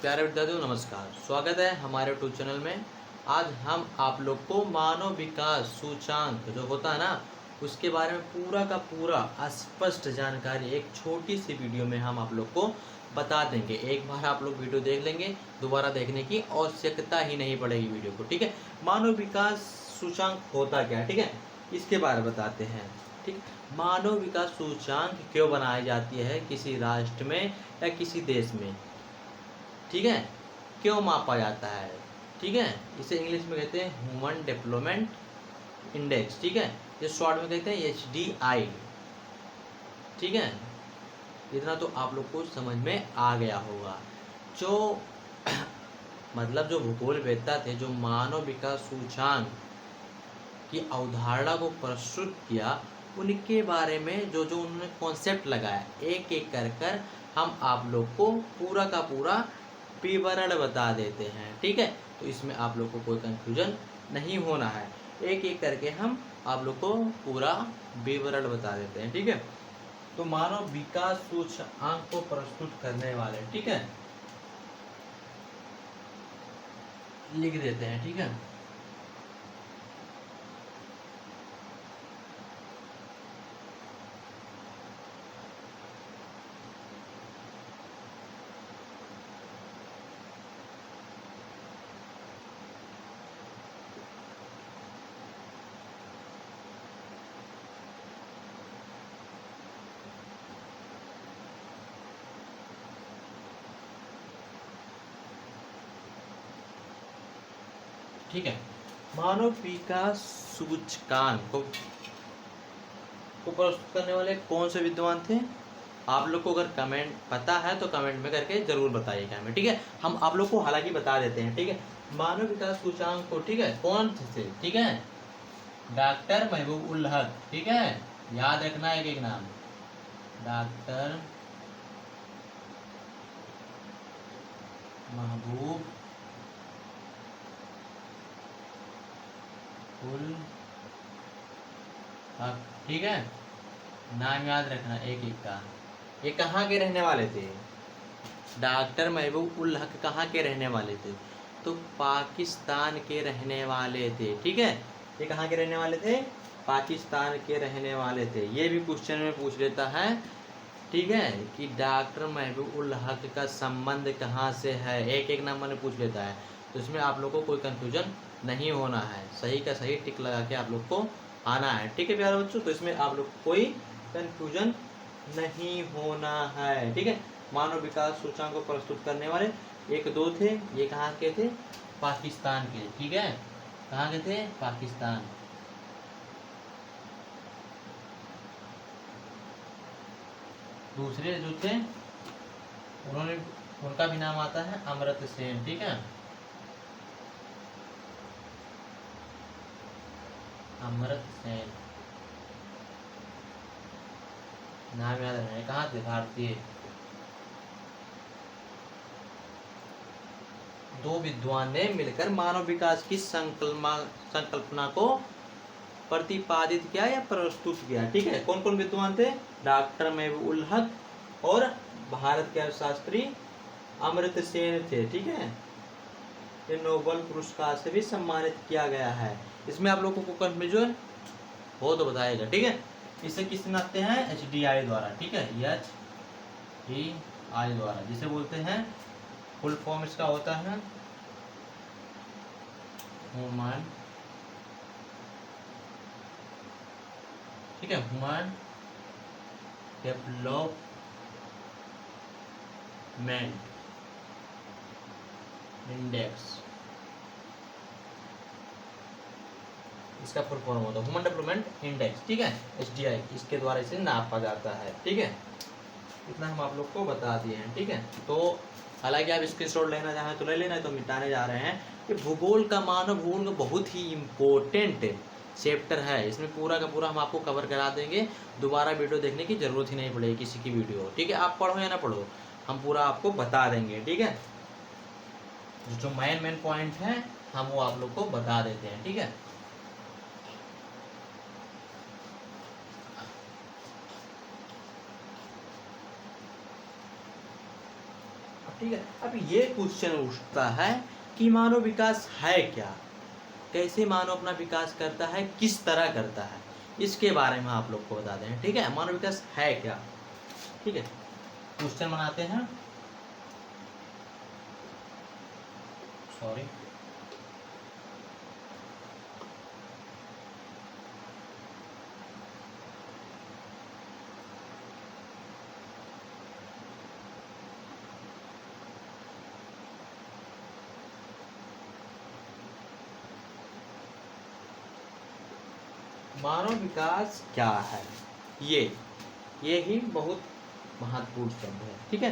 प्यारे विद्यार्थियों नमस्कार, स्वागत है हमारे यूट्यूब चैनल में। आज हम आप लोग को मानव विकास सूचांक जो होता है ना, उसके बारे में पूरा का पूरा स्पष्ट जानकारी एक छोटी सी वीडियो में हम आप लोग को बता देंगे। एक बार आप लोग वीडियो देख लेंगे, दोबारा देखने की आवश्यकता ही नहीं पड़ेगी वीडियो को। ठीक है, मानव विकास सूचांक होता क्या है, ठीक है, इसके बारे में बताते हैं। ठीक, मानव विकास सूचांक क्यों बनाई जाती है किसी राष्ट्र में या किसी देश में, ठीक है, क्यों मापा जाता है, ठीक है, इसे इंग्लिश में कहते हैं ह्यूमन डेवलपमेंट इंडेक्स, ठीक है, ये शॉर्ट में कहते हैं HDI, ठीक है। इतना तो आप लोग को समझ में आ गया होगा। जो मतलब जो भूगोलवेत्ता थे, जो मानव विकास सूचांक की अवधारणा को प्रस्तुत किया, उनके बारे में जो जो उन्होंने कॉन्सेप्ट लगाया, एक एक कर हम आप लोग को पूरा का पूरा विवरण बता देते हैं। ठीक है, तो इसमें आप लोग को कोई कंफ्यूजन नहीं होना है। एक एक करके हम आप लोग को पूरा विवरण बता देते हैं। ठीक है, तो मानव विकास सूचकांक को प्रस्तुत करने वाले, ठीक है, लिख देते हैं। ठीक है, ठीक है, मानव विकास सूचकांक को प्रस्तुत करने वाले कौन से विद्वान थे? आप लोग को अगर कमेंट पता है तो कमेंट में करके जरूर बताइएगा हमें। ठीक है, हम आप लोग को हालांकि बता देते हैं। ठीक है, मानव विकास सूचकांक को, ठीक है, कौन थे? ठीक है, डॉक्टर महबूब उल हक, ठीक है, याद रखना एक एक नाम, डॉक्टर महबूब उल हक, ठीक है, नाम याद रखना एक एक का। ये कहाँ के रहने वाले थे? डॉक्टर महबूब उल हक कहाँ के रहने वाले थे? तो पाकिस्तान के रहने वाले थे। ठीक है, ये कहाँ के रहने वाले थे? पाकिस्तान के रहने वाले थे। ये भी क्वेश्चन में पूछ लेता है, ठीक है, कि डॉक्टर महबूब उल हक का संबंध कहाँ से है, एक एक नंबर में पूछ लेता है। तो इसमें आप लोग को कोई कंफ्यूजन नहीं होना है, सही का सही टिक लगा के आप लोग को आना है। ठीक है प्यारे बच्चों, तो इसमें आप लोग को कोई कंफ्यूजन नहीं होना है। ठीक है, मानव विकास सूचकांक को प्रस्तुत करने वाले एक दो थे, ये कहाँ के थे? पाकिस्तान के। ठीक है, कहाँ के थे? पाकिस्तान। दूसरे जो थे उन्होंने, उनका भी नाम आता है अमर्त्य सेन। ठीक है, अमर्त्य सेन नाम याद रखना। कहाँ थे? भारतीय। दो विद्वान ने मिलकर मानव विकास की संकल्पना को प्रतिपादित किया या प्रस्तुत किया। ठीक है, कौन कौन विद्वान थे? डॉक्टर महबूब उल हक और भारत के अर्थशास्त्री अमर्त्य सेन थे। ठीक है, ये नोबेल पुरस्कार से भी सम्मानित किया गया है। इसमें आप लोगों को कंफ्यूजन हो तो बताएगा। ठीक है, इसे किस नाते हैं? HDI द्वारा। ठीक है, HDI द्वारा, जिसे बोलते हैं, फुल फॉर्म इसका होता है ह्यूमन, ठीक है, ह्यूमन डेवलपमेंट इंडेक्स, इसका फुल फॉर्म होता है ह्यूमन डेवलपमेंट इंडेक्स। ठीक है, HDI, इसके द्वारा इसे नापा जाता है। ठीक है, इतना हम आप लोग को बता दिए हैं। ठीक है, तो हालांकि आप स्क्रीनशॉट लेना चाहें तो ले लेना, तो मिटाने जा रहे हैं कि भूगोल का, मानव भूगोल का बहुत ही इम्पोर्टेंट चैप्टर है। इसमें पूरा का पूरा हम आपको कवर करा देंगे, दोबारा वीडियो देखने की जरूरत ही नहीं पड़ेगी किसी की वीडियो। ठीक है, आप पढ़ो या ना पढ़ो, हम पूरा आपको बता देंगे। ठीक है, जो मेन पॉइंट है हम वो आप लोग को बता देते हैं। ठीक है, ठीक है। अब ये क्वेश्चन उठता है कि मानव विकास है क्या, कैसे मानव अपना विकास करता है, किस तरह करता है, इसके बारे में आप लोग को बता दें। ठीक है, मानव विकास है क्या। ठीक है, क्वेश्चन बनाते हैं। सॉरी, मानव विकास क्या है, ये ही बहुत महत्वपूर्ण शब्द है। ठीक है,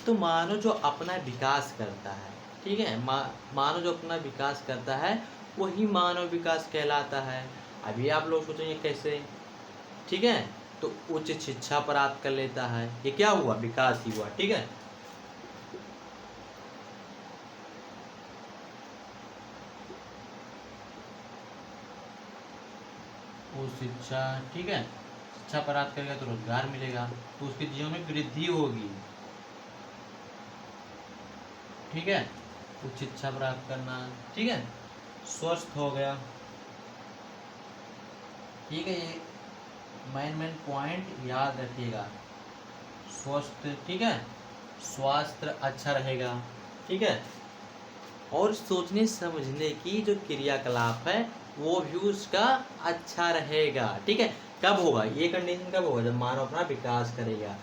तो मानव जो अपना विकास करता है, ठीक है, मानव जो अपना विकास करता है वही मानव विकास कहलाता है। अभी आप लोग सोचेंगे कैसे। ठीक है, तो उच्च शिक्षा प्राप्त कर लेता है, ये क्या हुआ, विकास ही हुआ। ठीक है, वो शिक्षा, ठीक है, शिक्षा प्राप्त करेगा तो रोजगार मिलेगा, तो उसके जीवन में वृद्धि होगी। ठीक है, उच्च शिक्षा प्राप्त करना, ठीक है, स्वस्थ हो गया। ठीक है, ये मेन पॉइंट याद रखिएगा। स्वस्थ, ठीक है, स्वास्थ्य अच्छा रहेगा। ठीक है, और सोचने समझने की जो क्रियाकलाप है वो भी उसका अच्छा रहेगा। ठीक है, कब होगा ये कंडीशन, कब होगा, जब मानव अपना विकास करेगा।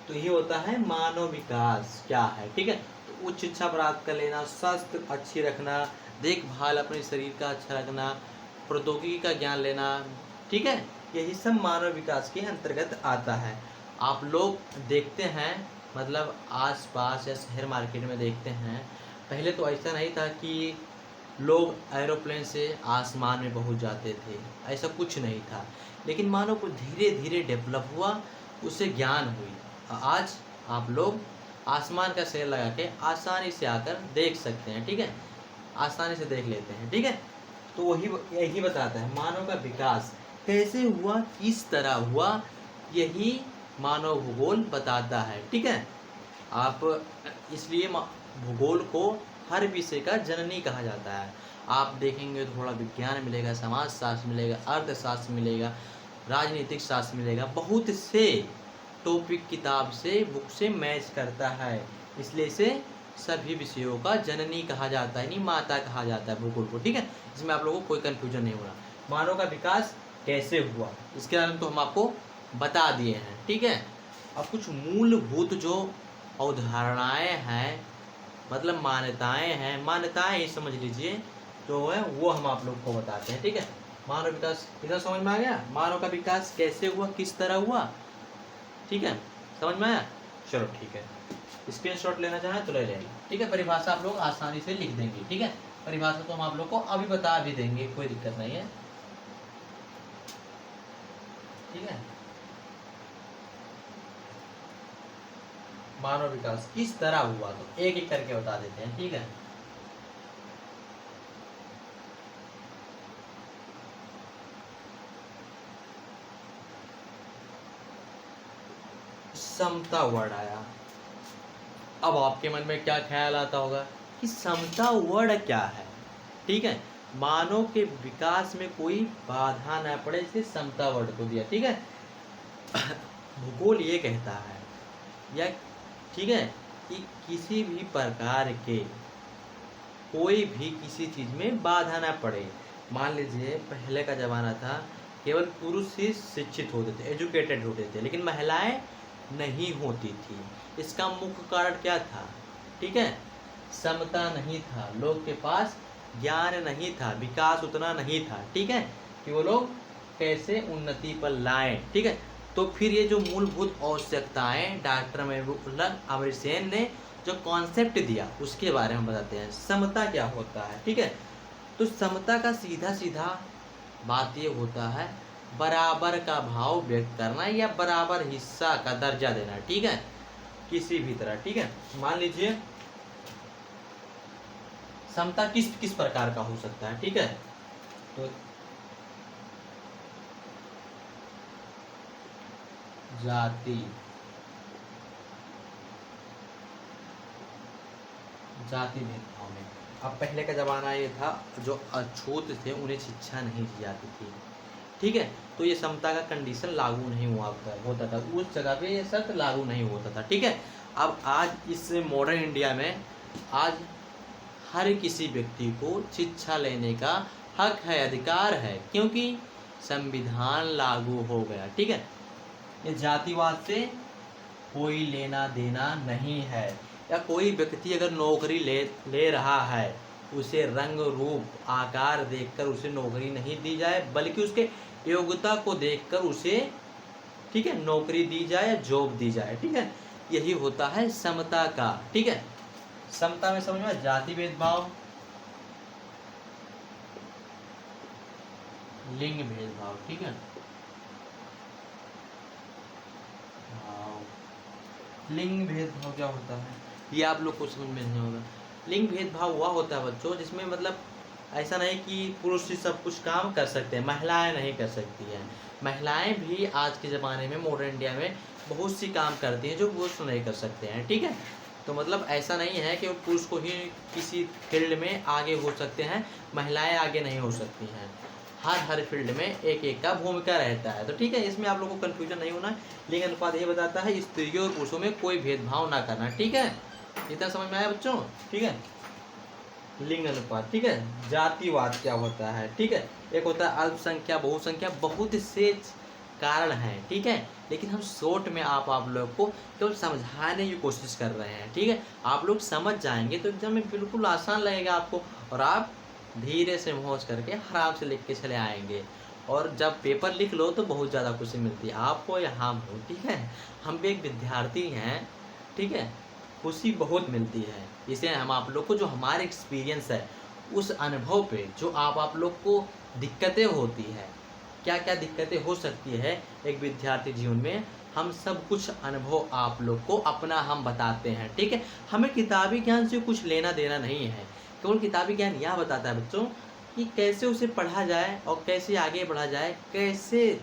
तो ये होता है मानव विकास क्या है। ठीक है, तो उच्च शिक्षा प्राप्त कर लेना, स्वास्थ्य अच्छी रखना, देखभाल अपने शरीर का अच्छा रखना, प्रौद्योगिकी का ज्ञान लेना। ठीक है, यही सब मानव विकास के अंतर्गत आता है। आप लोग देखते हैं, मतलब आसपास या शहर मार्केट में देखते हैं, पहले तो ऐसा नहीं था कि लोग एरोप्लेन से आसमान में पहुंच जाते थे, ऐसा कुछ नहीं था। लेकिन मानव को धीरे धीरे डेवलप हुआ, उससे ज्ञान हुई। आज आप लोग आसमान का सेल लगा के आसानी से आकर देख सकते हैं। ठीक है, आसानी से देख लेते हैं। ठीक है, तो वही यही बताता है मानव का विकास कैसे हुआ, किस तरह हुआ, यही मानव भूगोल बताता है। ठीक है, आप इसलिए भूगोल को हर विषय का जननी कहा जाता है। आप देखेंगे तो थोड़ा विज्ञान मिलेगा, समाजशास्त्र मिलेगा, अर्थशास्त्र मिलेगा, राजनीतिक शास्त्र मिलेगा, बहुत से टॉपिक किताब से, बुक से मैच करता है। इसलिए इसे सभी विषयों का जननी कहा जाता है, नहीं माता कहा जाता है भूगोल को। ठीक है, इसमें आप लोगों को कोई कन्फ्यूजन नहीं होना। मानव का विकास कैसे हुआ इसके बारे में तो हम आपको बता दिए हैं। ठीक है, अब कुछ मूलभूत जो अवधारणाएं हैं, मतलब मान्यताएं हैं, मान्यताएं ही समझ लीजिए, जो है वो हम आप लोग को बताते हैं। ठीक है, मानव विकास इधर समझ में आ गया, मानव का विकास कैसे हुआ, किस तरह हुआ। ठीक है, समझ में आया। चलो ठीक है, स्क्रीनशॉट लेना चाहें तो ले लेना। ठीक है, परिभाषा आप लोग आसानी से लिख देंगे। ठीक है, परिभाषा तो हम आप लोग को अभी बता भी देंगे, कोई दिक्कत नहीं है। ठीक है, मानव विकास किस तरह हुआ तो एक एक करके बता देते हैं। ठीक है, समता वर्ड आया। अब आपके मन में क्या ख्याल आता होगा कि समता वर्ड क्या है। ठीक है, मानव के विकास में कोई बाधा न पड़े, इसलिए समता वर्ड को दिया। ठीक है, भूगोल ये कहता है, या ठीक है, कि किसी भी प्रकार के कोई भी किसी चीज में बाधा ना पड़े। मान लीजिए पहले का जमाना था, केवल पुरुष ही शिक्षित होते थे, एजुकेटेड होते थे, लेकिन महिलाएं नहीं होती थी। इसका मुख्य कारण क्या था, ठीक है, समता नहीं था, लोग के पास ज्ञान नहीं था, विकास उतना नहीं था। ठीक है, कि वो लोग कैसे उन्नति पर लाएं। ठीक है, तो फिर ये जो मूलभूत आवश्यकताएं डॉक्टर महबूबुल्लाह अमरसेन ने जो कॉन्सेप्ट दिया उसके बारे में बताते हैं, समता क्या होता है। ठीक है, तो समता का सीधा सीधा बात ये होता है, बराबर का भाव व्यक्त करना या बराबर हिस्सा का दर्जा देना। ठीक है, किसी भी तरह। ठीक है, मान लीजिए समता किस किस प्रकार का हो सकता है। ठीक है, तो जाति, जाति भेदभाव में। अब पहले का ज़माना ये था, जो अछूत थे उन्हें शिक्षा नहीं दी जाती थी, ठीक है, तो ये समता का कंडीशन लागू नहीं होता था, उस जगह पे ये शर्त लागू नहीं होता था, ठीक है। अब आज इस मॉडर्न इंडिया में आज हर किसी व्यक्ति को शिक्षा लेने का हक है, अधिकार है, क्योंकि संविधान लागू हो गया, ठीक है। ये जातिवाद से कोई लेना देना नहीं है, या कोई व्यक्ति अगर नौकरी ले रहा है, उसे रंग रूप आकार देखकर उसे नौकरी नहीं दी जाए, बल्कि उसके योग्यता को देखकर उसे, ठीक है, नौकरी दी जाए या जॉब दी जाए, ठीक है। यही होता है समता का, ठीक है। समता में समझ में, जाति भेदभाव, लिंग भेदभाव, ठीक है। लिंग भेदभाव क्या होता है, ये आप लोग को समझ में नहीं होगा। लिंग भेदभाव हुआ होता है बच्चों, जिसमें मतलब ऐसा नहीं कि पुरुष ही सब कुछ काम कर सकते हैं, महिलाएं नहीं कर सकती हैं। महिलाएं भी आज के ज़माने में मॉडर्न इंडिया में बहुत सी काम करती हैं जो पुरुष नहीं कर सकते हैं, ठीक है। तो मतलब ऐसा नहीं है कि पुरुष को ही किसी फील्ड में आगे हो सकते हैं, महिलाएं आगे नहीं हो सकती हैं। हर फील्ड में एक एक का भूमिका रहता है, तो ठीक है, इसमें आप लोगों को कन्फ्यूजन नहीं होना। लिंग अनुपात ये बताता है स्त्रियों और पुरुषों में कोई भेदभाव ना करना, ठीक है। इतना समझ में आया बच्चों, ठीक है। लिंग अनुपात, ठीक है। जातिवाद क्या होता है, ठीक है। एक होता है अल्पसंख्या, बहुसंख्या, बहुत से कारण हैं, ठीक है, लेकिन हम शॉर्ट में आप लोग को केवल समझाने की कोशिश कर रहे हैं, ठीक है। आप लोग समझ जाएंगे तो एग्जाम में बिल्कुल आसान लगेगा आपको, और आप धीरे से होश करके आराम से लिख के चले आएंगे, और जब पेपर लिख लो तो बहुत ज़्यादा खुशी मिलती है आपको या हमको, ठीक है। हम भी एक विद्यार्थी हैं, ठीक है, खुशी बहुत मिलती है। इसे हम आप लोग को, जो हमारे एक्सपीरियंस है उस अनुभव पे, जो आप लोग को दिक्कतें होती है, क्या क्या दिक्कतें हो सकती है एक विद्यार्थी जीवन में, हम सब कुछ अनुभव आप लोग को अपना हम बताते हैं, ठीक है। हमें किताबी ज्ञान से कुछ लेना देना नहीं है, केवल किताबी ज्ञान यह बताता है बच्चों कि कैसे उसे पढ़ा जाए और कैसे आगे बढ़ा जाए, कैसे,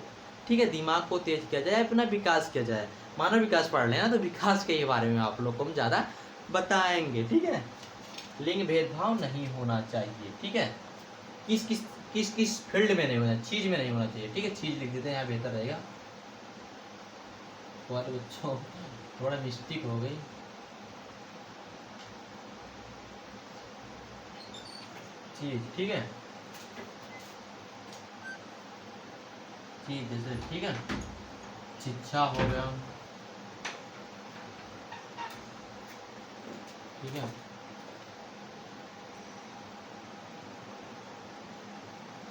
ठीक है, दिमाग को तेज किया जाए, अपना विकास किया जाए। मानव विकास पढ़ लेना तो विकास के ही बारे में आप लोग को हम ज़्यादा बताएंगे, ठीक है। लिंग भेदभाव नहीं होना चाहिए, ठीक है। किस किस किस किस फील्ड में नहीं होना, चीज़ में नहीं होना चाहिए, ठीक है। चीज़ लिख देते हैं यहाँ, बेहतर रहेगा। और बच्चों थोड़ा मिस्टेक हो गई, चीज़, ठीक है, चीज़ जैसे, ठीक है, शिक्षा हो गया, ठीक है,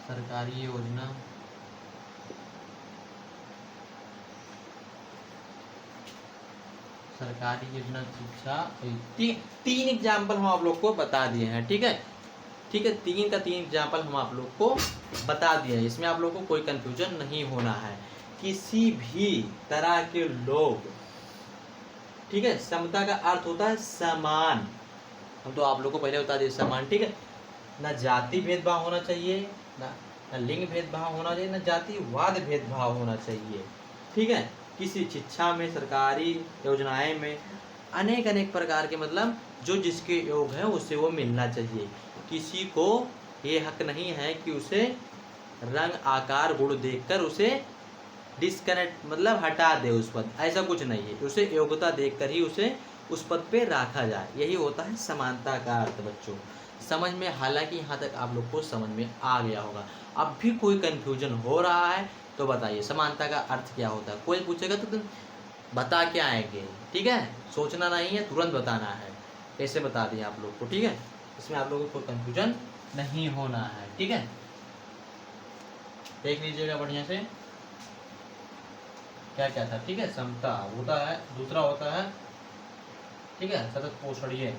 सरकारी योजना, सरकारी योजना, शिक्षा, तीन एग्जाम्पल हम आप लोग को बता दिए हैं, ठीक है, ठीक है। तीन का तीन एग्जाम्पल हम आप लोग को बता दिए हैं, इसमें आप लोग को कोई कंफ्यूजन नहीं होना है। किसी भी तरह के लोग, ठीक है, समता का अर्थ होता है समान, हम तो आप लोग को पहले बता दिए समान, ठीक है। ना जाति भेदभाव होना चाहिए, ना लिंग भेदभाव होना चाहिए, ना जातिवाद भेदभाव होना चाहिए, ठीक है। किसी शिक्षा में, सरकारी योजनाएं में, अनेक अनेक प्रकार के, मतलब जो जिसके योग है उसे वो मिलना चाहिए। किसी को ये हक नहीं है कि उसे रंग आकार गुण देखकर उसे डिस्कनेक्ट, मतलब हटा दे उस पद, ऐसा कुछ नहीं है। उसे योग्यता देखकर ही उसे उस पद पे रखा जाए, यही होता है समानता का अर्थ बच्चों। समझ में, हालांकि यहाँ तक आप लोग को समझ में आ गया होगा। अब भी कोई कंफ्यूजन हो रहा है तो बताइए, समानता का अर्थ क्या होता है। कोई पूछेगा तो तुम बता के आएंगे, ठीक है, सोचना नहीं है, तुरंत बताना है। कैसे बता दिए आप लोग को, ठीक है, इसमें आप लोगों को कोई कंफ्यूजन नहीं होना है, ठीक है। देख लीजिएगा बढ़िया से क्या क्या था, ठीक है। समता होता है, दूसरा होता है, ठीक है, सतत पोषणीय,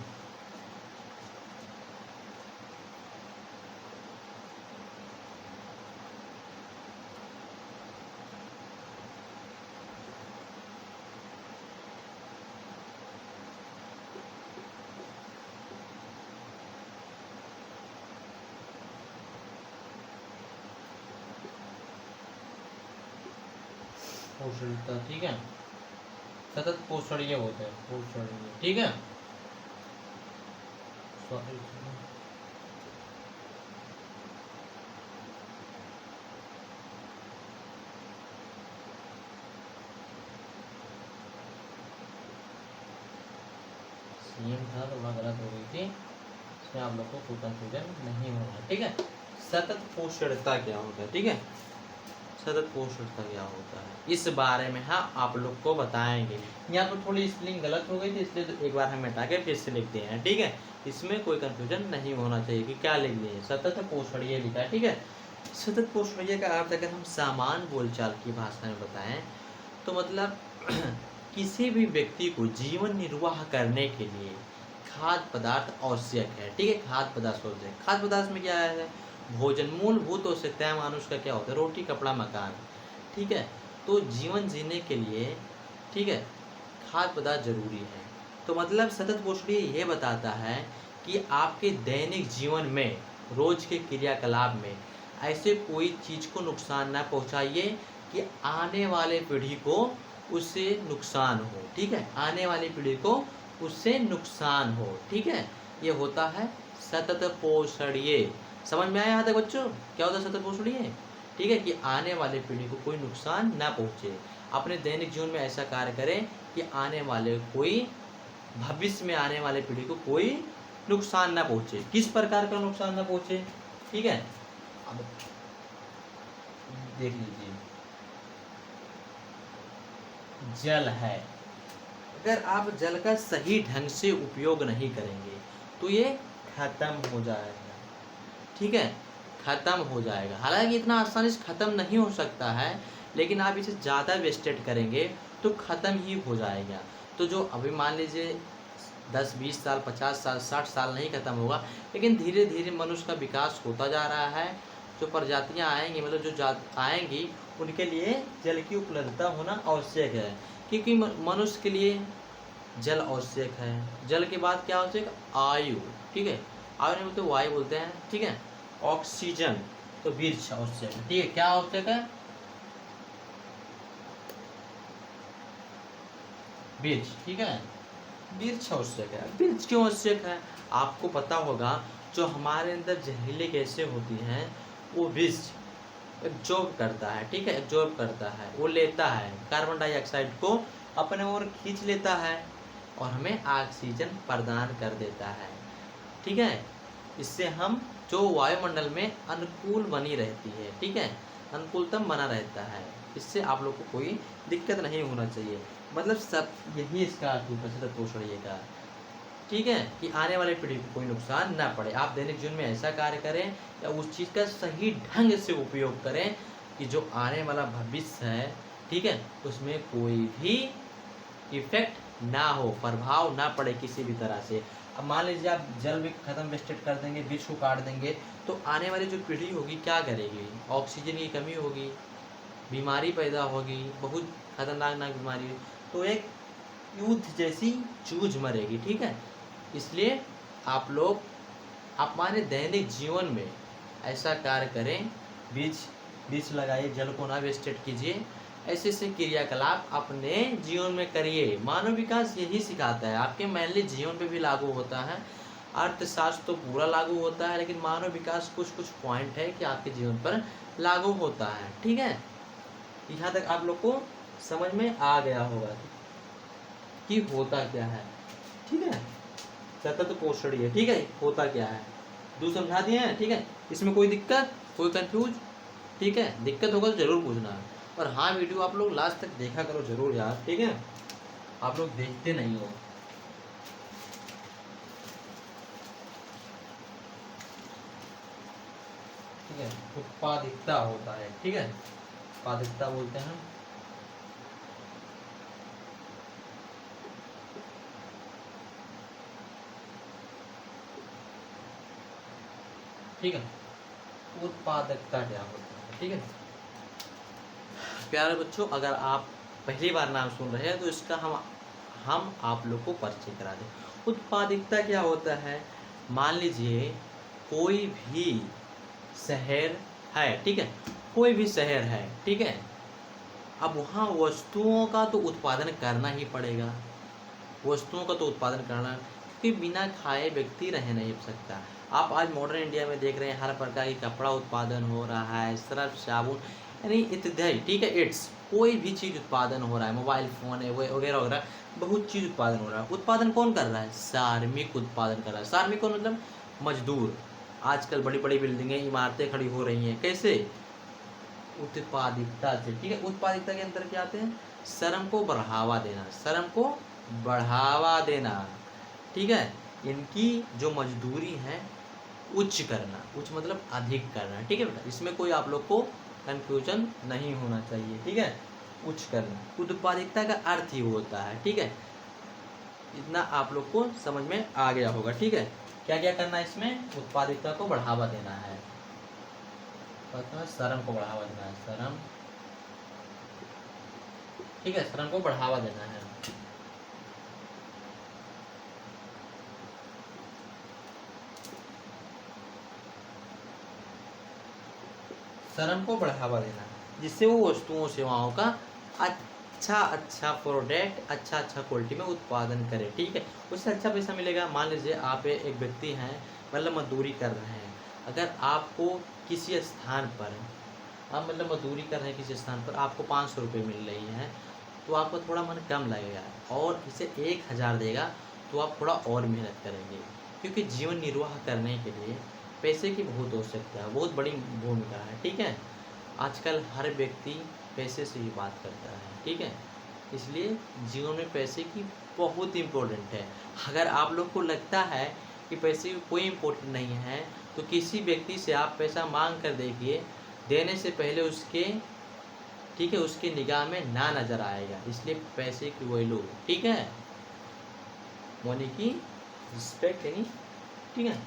पोषणीयता, ठीक है, सतत पोषणीय होता है, पोषणीय, ठीक है। सॉरी, सीएम था तो वह गलत हो गई थी, इसमें आप लोग को कोई कंफ्यूजन नहीं होना, ठीक है। सतत पोषणता क्या होता है, ठीक है, सतत पोषणता क्या होता है, इस बारे में हाँ आप लोग को बताएंगे। यहाँ पर थोड़ी स्पेलिंग गलत हो गई थी, इसलिए तो एक बार हम हटा के फिर से लिखते हैं, ठीक है। इसमें कोई कंफ्यूजन नहीं होना चाहिए कि क्या लिख दिए, सतत पोषणीय लिखा है, ठीक है। सतत पोषणीय का अर्थ अगर हम सामान्य बोलचाल की भाषा में बताएं तो मतलब किसी भी व्यक्ति को जीवन निर्वाह करने के लिए खाद्य पदार्थ आवश्यक है, ठीक है। खाद्य पदार्थ आवश्यक, खाद्य पदार्थ में क्या है, भोजन, मूलभूत आवश्यकताएं मानुष का क्या होता है, रोटी कपड़ा मकान, ठीक है। तो जीवन जीने के लिए, ठीक है, खाद्य पदार्थ जरूरी है। तो मतलब सतत पोषणीय ये बताता है कि आपके दैनिक जीवन में, रोज के क्रियाकलाप में ऐसे कोई चीज को नुकसान ना पहुंचाइए कि आने वाले पीढ़ी को उससे नुकसान हो, ठीक है, आने वाली पीढ़ी को उससे नुकसान हो, ठीक है। ये होता है सतत पोषणीय। समझ में आया यहाँ तक बच्चों, क्या होता है सतत पोषणीय, ठीक है, कि आने वाले पीढ़ी को कोई नुकसान ना पहुंचे। अपने दैनिक जीवन में ऐसा कार्य करें कि आने वाले कोई, भविष्य में आने वाले पीढ़ी को कोई नुकसान ना पहुंचे। किस प्रकार का नुकसान ना पहुंचे, ठीक है, अब देख लीजिए। जल है, अगर आप जल का सही ढंग से उपयोग नहीं करेंगे तो ये खत्म हो जाएगा, ठीक है, खत्म हो जाएगा। हालांकि इतना आसानी से खत्म नहीं हो सकता है, लेकिन आप इसे ज़्यादा वेस्टेड करेंगे तो खत्म ही हो जाएगा। तो जो अभी मान लीजिए 10-20 साल 50 साल 60 साल नहीं खत्म होगा, लेकिन धीरे धीरे मनुष्य का विकास होता जा रहा है। जो प्रजातियां आएंगी, मतलब जो जात आएंगी, उनके लिए जल की उपलब्धता होना आवश्यक है, क्योंकि मनुष्य के लिए जल आवश्यक है। जल के बाद क्या आवश्यक, आयु, ठीक है, आयु नहीं बोलते वायु बोलते हैं, ठीक है। ऑक्सीजन, तो वृक्ष आवश्यक है, ठीक है, क्या आवश्यक है, वृक्ष, ठीक है, वृक्ष आवश्यक है। वृक्ष क्यों आवश्यक है, आपको पता होगा जो हमारे अंदर जहरीले गैसें होती हैं वो वृक्ष एब्जॉर्ब करता है, ठीक है, एब्जॉर्ब करता है, वो लेता है कार्बन डाइऑक्साइड को अपने ओर खींच लेता है और हमें ऑक्सीजन प्रदान कर देता है, ठीक है। इससे हम जो वायुमंडल में अनुकूल बनी रहती है, ठीक है, अनुकूलतम बना रहता है। इससे आप लोग को कोई दिक्कत नहीं होना चाहिए। मतलब सब यही इसका अर्थ है सतत पोषणीय का, ठीक है, कि आने वाले पीढ़ी को कोई नुकसान ना पड़े। आप दैनिक जीवन में ऐसा कार्य करें या उस चीज़ का सही ढंग से उपयोग करें कि जो आने वाला भविष्य है, ठीक है, उसमें कोई भी इफेक्ट ना हो, प्रभाव ना पड़े किसी भी तरह से। अब मान लीजिए आप जल भी खत्म वेस्टेड कर देंगे, वृक्ष को काट देंगे, तो आने वाली जो पीढ़ी होगी क्या करेगी, ऑक्सीजन की कमी होगी, बीमारी पैदा होगी, बहुत खतरनाक बीमारी, तो एक युद्ध जैसी जूझ मरेगी, ठीक है। इसलिए आप लोग अपने दैनिक जीवन में ऐसा कार्य करें, बीज लगाइए, जल को ना वेस्टेड कीजिए, ऐसे ऐसे क्रियाकलाप अपने जीवन में करिए। मानव विकास यही सिखाता है, आपके मैनली जीवन पे भी लागू होता है। अर्थशास्त्र तो पूरा लागू होता है, लेकिन मानव विकास कुछ कुछ पॉइंट है कि आपके जीवन पर लागू होता है, ठीक है। यहाँ तक आप लोग को समझ में आ गया होगा कि होता क्या है, ठीक है, सतत पोषणीय, ठीक है, होता क्या है, दूसरा समझा दिए हैं, ठीक है। इसमें कोई दिक्कत, कोई कंफ्यूज, ठीक है, दिक्कत होगा तो जरूर पूछना है। और हाँ, वीडियो आप लोग लास्ट तक देखा करो जरूर यार, ठीक है, आप लोग देखते नहीं हो। ठीक है, उत्पादकता होता है, ठीक है, उत्पादकता बोलते हैं। ठीक है, उत्पादकता क्या होता है, ठीक है प्यारे बच्चों। अगर आप पहली बार नाम सुन रहे हैं तो इसका हम आप लोग को परिचय करा दें। उत्पादकता क्या होता है, मान लीजिए कोई भी शहर है, ठीक है, कोई भी शहर है, ठीक है, अब वहाँ वस्तुओं का तो उत्पादन करना ही पड़ेगा, वस्तुओं का तो उत्पादन करना, उसके बिना खाए व्यक्ति रह नहीं सकता। आप आज मॉडर्न इंडिया में देख रहे हैं हर प्रकार की कपड़ा उत्पादन हो रहा है, सर्फ साबुन यानी इत्यादि, ठीक है, इट्स कोई भी चीज़ उत्पादन हो रहा है, मोबाइल फ़ोन है वगैरह वगैरह, बहुत चीज़ उत्पादन हो रहा है। उत्पादन कौन कर रहा है? श्रमिक उत्पादन कर रहा है। श्रमिक कौन? मतलब मजदूर। आजकल बड़ी बड़ी बिल्डिंगें, इमारतें खड़ी हो रही हैं, कैसे? उत्पादिकता से, ठीक है। उत्पादिकता के अंदर क्या आते हैं? श्रम को बढ़ावा देना, श्रम को बढ़ावा देना, ठीक है। इनकी जो मजदूरी है उच्च करना, उच्च मतलब अधिक करना, ठीक है बेटा। इसमें कोई आप लोग को कंफ्यूजन नहीं होना चाहिए, ठीक है। उच्च करना, उत्पादिकता का अर्थ ही होता है, ठीक है। इतना आप लोग को समझ में आ गया होगा, ठीक है। क्या क्या करना है इसमें? उत्पादिकता को बढ़ावा देना है, श्रम को बढ़ावा देना है, श्रम, ठीक है, श्रम को बढ़ावा देना है। श्रम को बढ़ावा देना जिससे वो वस्तुओं सेवाओं का अच्छा प्रोडक्ट, अच्छा क्वालिटी में उत्पादन करे, ठीक है। उससे अच्छा पैसा मिलेगा। मान लीजिए आप एक व्यक्ति हैं, मतलब मजदूरी कर रहे हैं। अगर आपको किसी स्थान पर, आप मतलब मजदूरी कर रहे हैं किसी स्थान पर, आपको 500 रुपये मिल रही हैं, तो आपको थोड़ा मन कम लगेगा, और इसे 1000 देगा तो आप थोड़ा और मेहनत करेंगे, क्योंकि जीवन निर्वाह करने के लिए पैसे की बहुत आवश्यकता है, बहुत बड़ी भूमिका है, ठीक है। आजकल हर व्यक्ति पैसे से ही बात करता है, ठीक है। इसलिए जीवन में पैसे की बहुत इम्पोर्टेंट है। अगर आप लोग को लगता है कि पैसे की कोई इम्पोर्टेंट नहीं है, तो किसी व्यक्ति से आप पैसा मांग कर देखिए, देने से पहले उसके, ठीक है, उसकी निगाह में ना नजर आएगा। इसलिए पैसे की वैल्यू, ठीक है, मनी की रिस्पेक्ट यानी, ठीक है।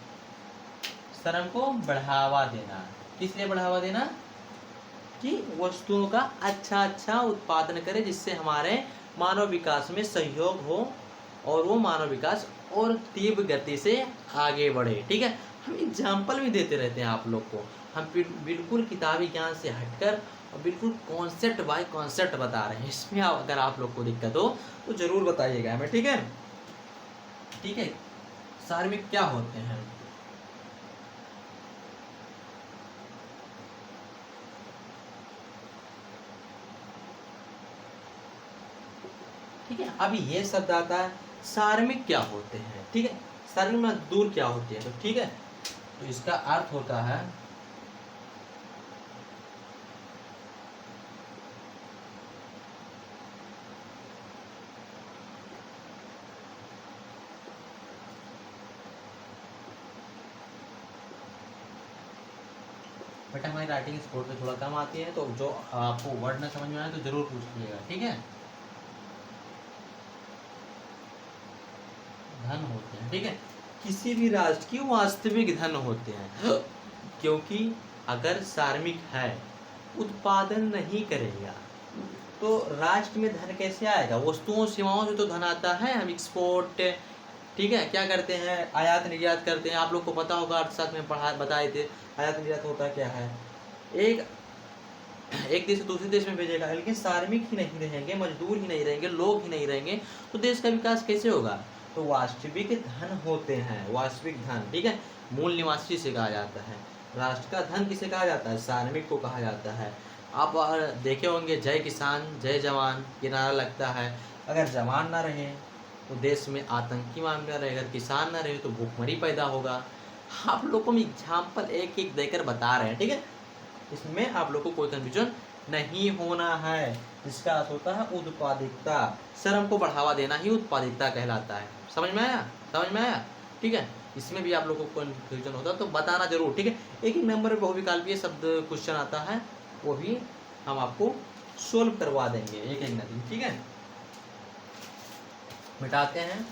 श्रम को बढ़ावा देना, किस लिए बढ़ावा देना? कि वस्तुओं का अच्छा उत्पादन करे, जिससे हमारे मानव विकास में सहयोग हो और वो मानव विकास और तीव्र गति से आगे बढ़े, ठीक है। हम एग्जाम्पल भी देते रहते हैं आप लोग को, हम बिल्कुल किताबी ज्ञान से हटकर और बिल्कुल कॉन्सेप्ट बाय कॉन्सेप्ट बता रहे हैं। इसमें अगर आप लोग को दिक्कत हो तो जरूर बताइएगा हमें, ठीक है, ठीक है। सार्वजनिक क्या होते हैं? ठीक है, अभी ये शब्द आता है, सार्वजनिक क्या होते हैं, ठीक है। सार्वजनिक मजदूर क्या होती है, तो ठीक है, तो इसका अर्थ होता है बट हमारी राइटिंग स्कोर पे थोड़ा कम आती है, तो जो आपको वर्ड ना समझ में आए तो जरूर पूछ लीजिएगा, ठीक है। धन होते हैं, ठीक है, किसी भी राष्ट्र की वास्तविक धन होते हैं, क्योंकि अगर सार्वजनिक है, उत्पादन नहीं करेगा तो राष्ट्र में धन कैसे आएगा? वस्तुओं सेवाओं से तो धन आता है। हम एक्सपोर्ट, ठीक है, क्या करते हैं? आयात निर्यात करते हैं। आप लोग को पता होगा, अर्थशास्त्र में पढ़ा बताए थे, आयात निर्यात होता क्या है। एक देश से दूसरे देश में भेजेगा, लेकिन श्रमिक ही नहीं रहेंगे, मजदूर ही नहीं रहेंगे, लोग ही नहीं रहेंगे, तो देश का विकास कैसे होगा? तो वास्तविक धन होते हैं, वास्तविक धन, ठीक है, मूल निवासी से कहा जाता है। राष्ट्र का धन किसे कहा जाता है? श्रमिक को कहा जाता है। आप देखे होंगे, जय किसान जय जवान ये नारा लगता है। अगर जवान ना रहे तो देश में आतंकी मामला रहे, अगर किसान ना रहे तो भूखमरी पैदा होगा। आप लोग को हम एग्जाम्पल एक एक देकर बता रहे हैं, ठीक है। इसमें आप लोग को कोई कंफ्यूजन नहीं होना है। इसका अर्थ होता है उत्पादिकता, श्रम को बढ़ावा देना ही उत्पादिकता कहलाता है। समझ में आया? समझ में आया, ठीक है। इसमें भी आप लोगों को कंफ्यूजन होता है तो बताना जरूर, ठीक है। एक ही नंबर में बहुविकल्पीय शब्द क्वेश्चन आता है, वो भी हम आपको सोल्व करवा देंगे एक एक नदी, ठीक है। मिटाते हैं।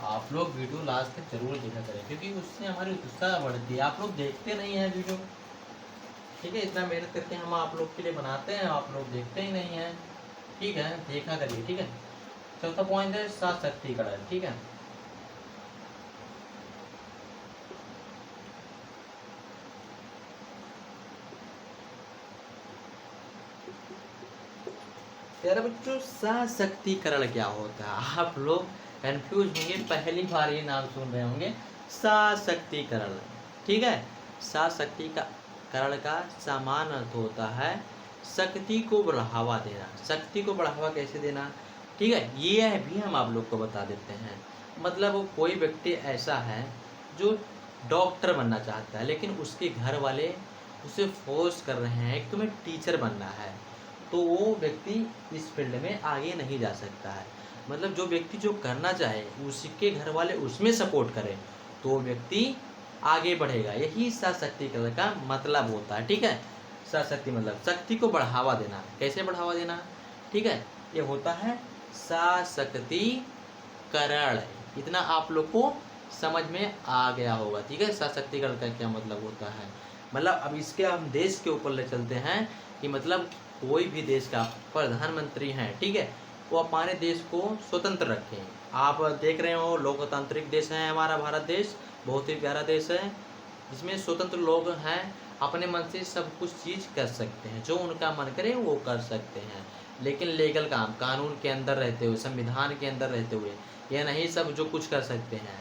आप लोग वीडियो लास्ट तक जरूर देखा करें, क्योंकि उससे हमारी उत्साह बढ़ती है। आप लोग देखते नहीं हैं वीडियो, ठीक है। इतना मेहनत करके हम आप लोग के लिए बनाते हैं, आप लोग देखते ही नहीं हैं, ठीक है। देखा करिए, ठीक है। चौथा पॉइंट है सशक्तिकरण, ठीक है। यार बच्चों, सशक्तिकरण क्या होता है? आप लोग कंफ्यूज होंगे, पहली बार ये नाम सुन रहे होंगे, सशक्तिकरण। ठीक है, सशक्तिकरण का समान अर्थ होता है शक्ति को बढ़ावा देना। शक्ति को बढ़ावा कैसे देना, ठीक है, ये भी हम आप लोग को बता देते हैं। मतलब कोई व्यक्ति ऐसा है जो डॉक्टर बनना चाहता है, लेकिन उसके घर वाले उसे फोर्स कर रहे हैं कि तुम्हें टीचर बनना है, तो वो व्यक्ति इस फील्ड में आगे नहीं जा सकता है। मतलब जो व्यक्ति जो करना चाहे उसके घर वाले उसमें सपोर्ट करें तो वो व्यक्ति आगे बढ़ेगा। यही सशक्तिकरण का मतलब होता है। ठीक है, सशक्ति मतलब शक्ति को बढ़ावा देना। कैसे बढ़ावा देना, ठीक है, ये होता है सशक्तिकरण। इतना आप लोग को समझ में आ गया होगा। ठीक है, सशक्तिकरण का क्या मतलब होता है। मतलब अब इसके हम देश के ऊपर ले चलते हैं कि मतलब कोई भी देश का प्रधानमंत्री हैं, ठीक है, वो हमारे देश को स्वतंत्र रखें। आप देख रहे हो लोकतांत्रिक देश है हमारा भारत देश, बहुत ही प्यारा देश है, जिसमें स्वतंत्र लोग हैं, अपने मन से सब कुछ चीज़ कर सकते हैं, जो उनका मन करे वो कर सकते हैं, लेकिन लीगल काम कानून के अंदर रहते हुए, संविधान के अंदर रहते हुए। ये नहीं सब जो कुछ कर सकते हैं,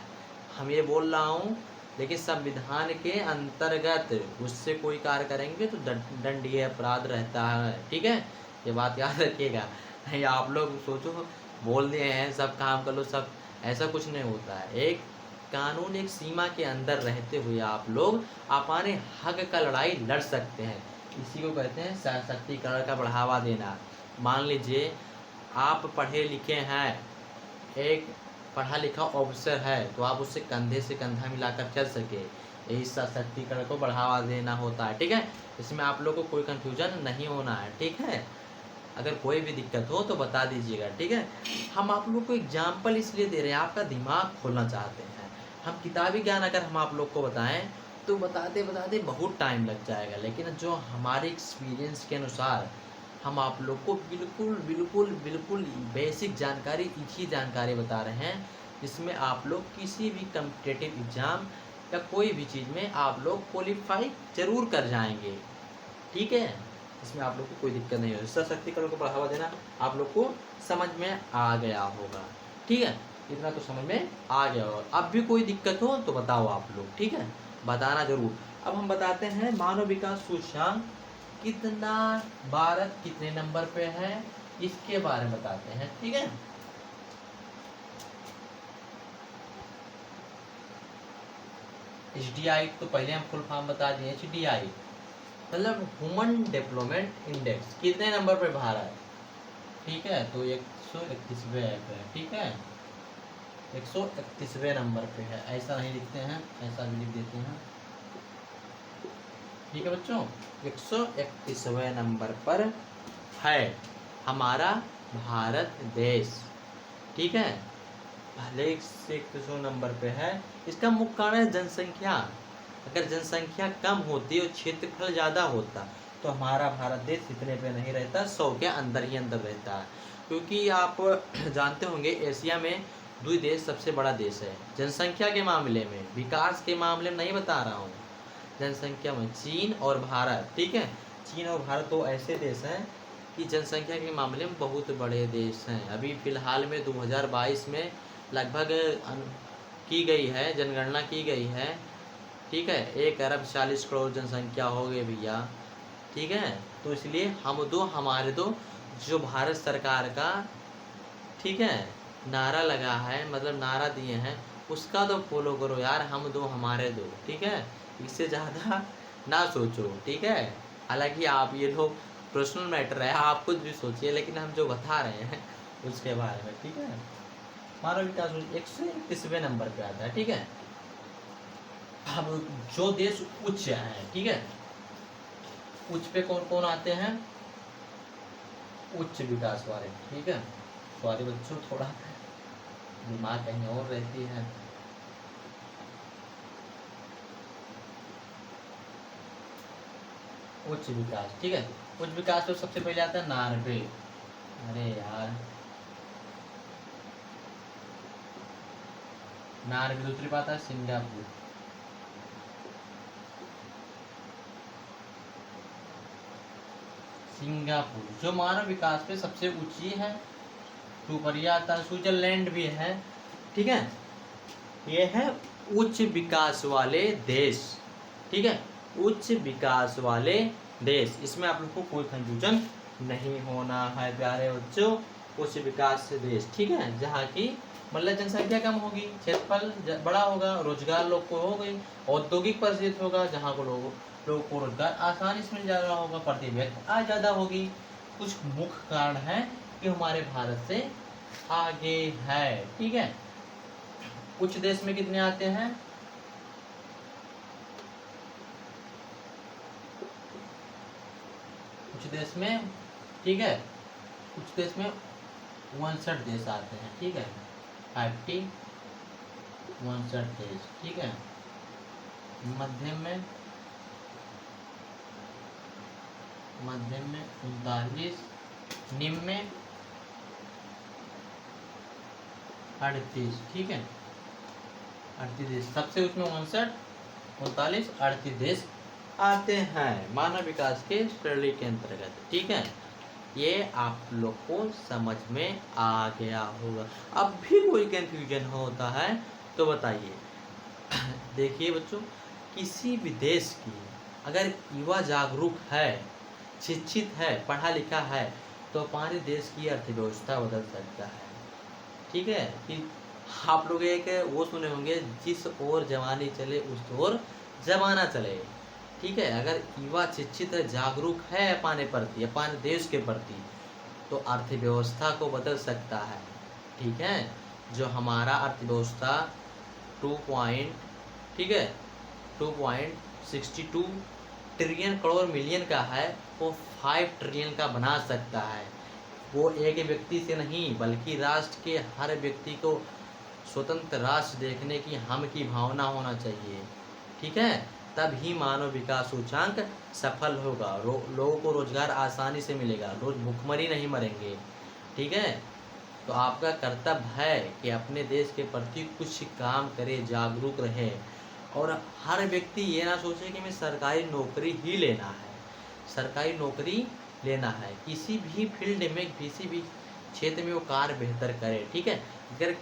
हम ये बोल रहा हूँ, लेकिन संविधान के अंतर्गत उससे कोई कार्य करेंगे तो दंडनीय अपराध रहता है। ठीक है, ये बात याद रखिएगा। नहीं आप लोग सोचो बोल दिए हैं सब काम कर लो, सब ऐसा कुछ नहीं होता है। एक कानून एक सीमा के अंदर रहते हुए आप लोग अपने हक का लड़ाई लड़ सकते हैं। इसी को कहते हैं सशक्तिकरण का बढ़ावा देना। मान लीजिए आप पढ़े लिखे हैं, एक पढ़ा लिखा ऑफिसर है, तो आप उससे कंधे से कंधा मिलाकर चल सके, यही सशक्तिकरण को बढ़ावा देना होता है। ठीक है, इसमें आप लोग को कोई कंफ्यूजन नहीं होना है। ठीक है, अगर कोई भी दिक्कत हो तो बता दीजिएगा। ठीक है, हम आप लोग को एग्जाम्पल इसलिए दे रहे हैं, आपका दिमाग खोलना चाहते हैं। हम किताबी ज्ञान अगर हम आप लोग को बताएं तो बताते बताते बहुत टाइम लग जाएगा, लेकिन जो हमारे एक्सपीरियंस के अनुसार हम आप लोग को बिल्कुल बिल्कुल बिल्कुल बेसिक जानकारी, इसी जानकारी बता रहे हैं जिसमें आप लोग किसी भी कम्पिटिटिव एग्ज़ाम या कोई भी चीज़ में आप लोग क्वालिफाई जरूर कर जाएंगे। ठीक है, इसमें आप लोग को कोई दिक्कत नहीं होगी। सशक्तिकरण को बढ़ावा देना आप लोग को समझ में आ गया होगा। ठीक है, इतना तो समझ में आ गया होगा। अब भी कोई दिक्कत हो तो बताओ आप लोग, ठीक है, बताना जरूर। अब हम बताते हैं मानव विकास सूचकांक कितना, भारत कितने नंबर पे है, इसके बारे में बताते हैं। ठीक है, HDI तो पहले हम फुल फॉर्म बता दिए। HDI मतलब ह्यूमन डेवलपमेंट इंडेक्स, कितने नंबर पे भारत, ठीक है, तो 131वें पे है। ठीक है, 131वें नंबर पे है, ऐसा नहीं लिखते हैं, ऐसा भी लिख देते हैं। ठीक है बच्चों, 131वें नंबर पर है हमारा भारत देश। ठीक है, पहले 100 नंबर पे है। इसका मुख्य कारण है जनसंख्या। अगर जनसंख्या कम होती और क्षेत्रफल ज़्यादा होता तो हमारा भारत देश इतने पे नहीं रहता, 100 के अंदर ही अंदर रहता है। क्योंकि आप जानते होंगे एशिया में दो देश सबसे बड़ा देश है जनसंख्या के मामले में, विकास के मामले में नहीं बता रहा हूँ, जनसंख्या में चीन और भारत। ठीक है, चीन और भारत दो ऐसे देश हैं कि जनसंख्या के मामले में बहुत बड़े देश हैं। अभी फ़िलहाल में 2022 में लगभग की गई है, जनगणना की गई है। ठीक है, 1 अरब 40 करोड़ जनसंख्या हो गई भैया। ठीक है, तो इसलिए हम दो हमारे दो जो भारत सरकार का, ठीक है, नारा लगा है, मतलब नारा दिए हैं, उसका तो फॉलो करो यार, हम दो हमारे दो। ठीक है, इससे ज़्यादा ना सोचो। ठीक है, हालांकि आप ये लोग पर्सनल मैटर है, आप कुछ भी सोचिए, लेकिन हम जो बता रहे हैं उसके बारे में। ठीक है, मानव विकास 131वें नंबर पे आता है। ठीक है, अब जो देश उच्च है, ठीक है, उच्च पे कौन कौन आते हैं, उच्च विकास वाले। ठीक है, सॉरी बच्चों, थोड़ा दिमाग कहीं और रहती है। उच्च विकास, ठीक है, उच्च विकास तो सबसे पहले आता है नॉर्वे। अरे यार, नॉर्वे, दूसरी बात है सिंगापुर। सिंगापुर, जो मानव विकास पे सबसे ऊंची है, ऊपर आता है। स्विट्जरलैंड भी है, ठीक है। ये है उच्च विकास वाले देश, ठीक है, उच्च विकास वाले देश। इसमें आप लोग को कोई कंफ्यूजन नहीं होना है प्यारे बच्चों। उच्च विकास देश, ठीक है, जहाँ की मतलब जनसंख्या कम होगी, क्षेत्रफल बड़ा होगा, रोजगार लोग को हो गई, औद्योगिक परिस्थिति होगा जहाँ को लोगों को रोजगार आसानी से मिल जा रहा होगा, प्रति व्यक्ति आय ज़्यादा होगी। कुछ मुख्य कारण है कि हमारे भारत से आगे है, ठीक है। कुछ देश में कितने आते हैं, कुछ देश में, ठीक है, कुछ देश में 59 देश आते हैं, ठीक है, 59 देश, ठीक है। मध्यम में 39, निम्न में 38, ठीक है, 38 देश। सबसे उसमें 59, 39, 38 देश आते हैं मानव विकास के श्रेणी के अंतर्गत, ठीक है। ये आप लोग को समझ में आ गया होगा। अब भी कोई कंफ्यूजन होता है तो बताइए। देखिए बच्चों, किसी भी देश की अगर युवा जागरूक है, शिक्षित है, पढ़ा लिखा है, तो हमारे देश की अर्थव्यवस्था बदल सकता है, ठीक है। कि आप लोग एक वो सुने होंगे, जिस ओर जवानी चले उस ओर जमाना चले, ठीक है। अगर युवा शिक्षित है, जागरूक है अपने प्रति, अपने देश के प्रति, तो अर्थव्यवस्था को बदल सकता है, ठीक है। जो हमारा अर्थव्यवस्था 2 ठीक है 2.62 ट्रिलियन करोड़ मिलियन का है, वो 5 ट्रिलियन का बना सकता है। वो एक व्यक्ति से नहीं, बल्कि राष्ट्र के हर व्यक्ति को स्वतंत्र राष्ट्र देखने की हम की भावना होना चाहिए, ठीक है। तब ही मानव विकास सूचांक सफल होगा, लोगों को रोजगार आसानी से मिलेगा, रोज भूखमरी नहीं मरेंगे, ठीक है। तो आपका कर्तव्य है कि अपने देश के प्रति कुछ काम करे, जागरूक रहे, और हर व्यक्ति ये ना सोचे कि मैं सरकारी नौकरी ही लेना है, सरकारी नौकरी लेना है, किसी भी फील्ड में, किसी भी क्षेत्र में वो कार्य बेहतर करे, ठीक है। अगर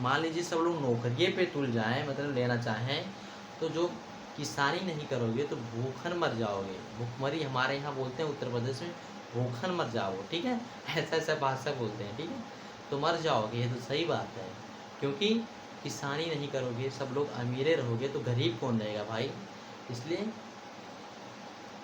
मान लीजिए सब लोग नौकरी पे तुल जाएं, मतलब लेना चाहें, तो जो किसानी नहीं करोगे तो भूखन मर जाओगे। भूखमरी हमारे यहाँ बोलते हैं उत्तर प्रदेश में, भूखन मर जाओ, ठीक है, ऐसा भाषा बोलते हैं, ठीक है। तो मर जाओगे, ये तो सही बात है, क्योंकि किसानी नहीं करोगे, सब लोग अमीरे रहोगे, तो गरीब कौन रहेगा भाई। इसलिए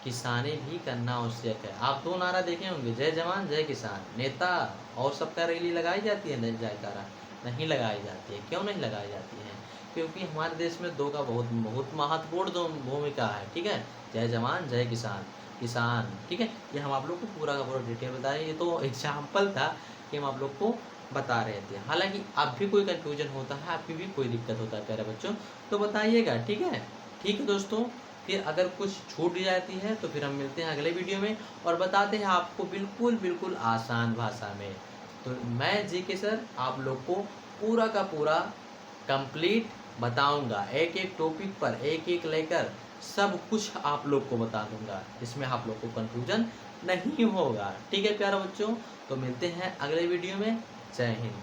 किसानी भी करना आवश्यक है। आप 2 नारा देखे होंगे, जय जवान जय किसान। नेता और सबका रैली लगाई जाती है, जयकारा नहीं लगाई जाती है। क्यों नहीं लगाई जाती है? क्योंकि हमारे देश में 2 का बहुत महत्वपूर्ण भूमिका है, ठीक है। जय जवान जय किसान, किसान, ठीक है। ये हम आप लोग को पूरा का पूरा डिटेल बताए, ये तो एग्जाम्पल था कि हम आप लोग को बता रहे थे। हालांकि अब भी कोई कंफ्यूजन होता है, आपकी भी कोई दिक्कत होता है प्यारे बच्चों, तो बताइएगा, ठीक है। ठीक है दोस्तों, फिर अगर कुछ छूट जाती है तो फिर हम मिलते हैं अगले वीडियो में और बताते हैं आपको बिल्कुल आसान भाषा में। तो मैं जीके सर आप लोग को पूरा का पूरा कंप्लीट बताऊंगा, एक एक टॉपिक पर एक एक लेकर सब कुछ आप लोग को बता दूंगा, इसमें आप लोग को कंफ्यूजन नहीं होगा, ठीक है प्यारे बच्चों। तो मिलते हैं अगले वीडियो में। जय हिंद।